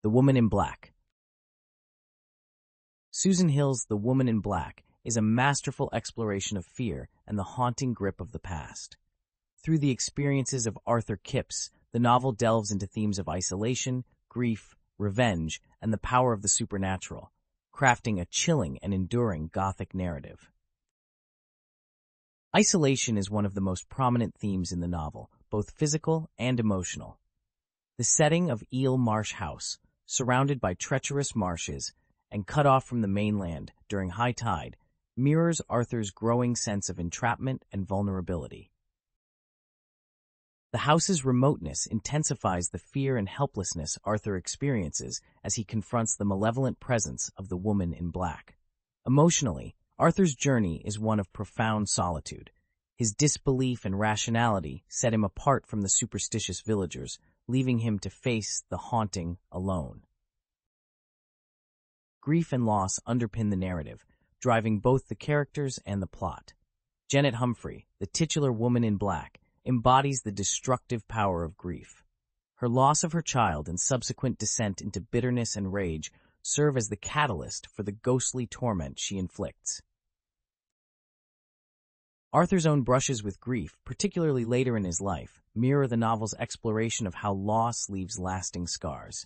The Woman in Black. Susan Hill's The Woman in Black is a masterful exploration of fear and the haunting grip of the past. Through the experiences of Arthur Kipps, the novel delves into themes of isolation, grief, revenge, and the power of the supernatural, crafting a chilling and enduring Gothic narrative. Isolation is one of the most prominent themes in the novel, both physical and emotional. The setting of Eel Marsh House, surrounded by treacherous marshes and cut off from the mainland during high tide, mirrors Arthur's growing sense of entrapment and vulnerability. The house's remoteness intensifies the fear and helplessness Arthur experiences as he confronts the malevolent presence of the Woman in Black. Emotionally, Arthur's journey is one of profound solitude. His disbelief and rationality set him apart from the superstitious villagers, leaving him to face the haunting alone. Grief and loss underpin the narrative, driving both the characters and the plot. Janet Humphrey, the titular Woman in Black, embodies the destructive power of grief. Her loss of her child and subsequent descent into bitterness and rage serve as the catalyst for the ghostly torment she inflicts. Arthur's own brushes with grief, particularly later in his life, mirror the novel's exploration of how loss leaves lasting scars.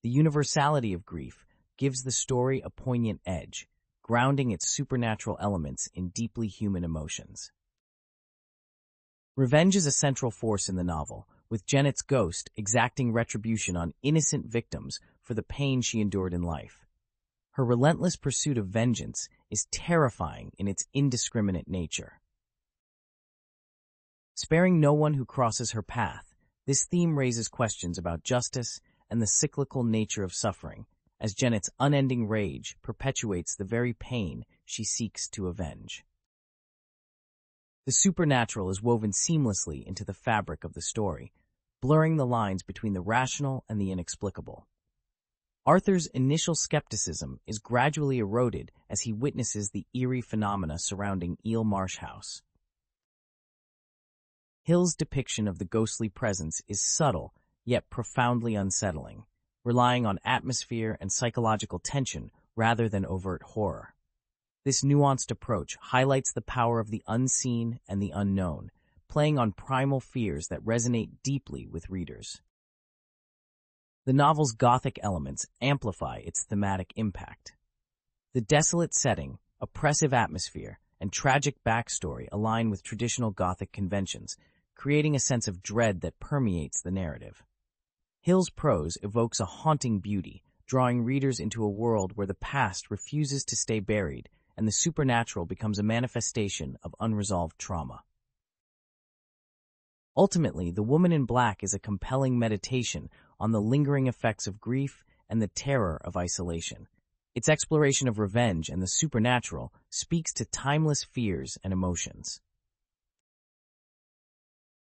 The universality of grief gives the story a poignant edge, grounding its supernatural elements in deeply human emotions. Revenge is a central force in the novel, with Janet's ghost exacting retribution on innocent victims for the pain she endured in life. Her relentless pursuit of vengeance is terrifying in its indiscriminate nature. Sparing no one who crosses her path, this theme raises questions about justice and the cyclical nature of suffering, as Janet's unending rage perpetuates the very pain she seeks to avenge. The supernatural is woven seamlessly into the fabric of the story, blurring the lines between the rational and the inexplicable. Arthur's initial skepticism is gradually eroded as he witnesses the eerie phenomena surrounding Eel Marsh House. Hill's depiction of the ghostly presence is subtle, yet profoundly unsettling, relying on atmosphere and psychological tension rather than overt horror. This nuanced approach highlights the power of the unseen and the unknown, playing on primal fears that resonate deeply with readers. The novel's Gothic elements amplify its thematic impact. The desolate setting, oppressive atmosphere, and tragic backstory align with traditional Gothic conventions, creating a sense of dread that permeates the narrative. Hill's prose evokes a haunting beauty, drawing readers into a world where the past refuses to stay buried and the supernatural becomes a manifestation of unresolved trauma. Ultimately, The Woman in Black is a compelling meditation on the lingering effects of grief and the terror of isolation. Its exploration of revenge and the supernatural speaks to timeless fears and emotions.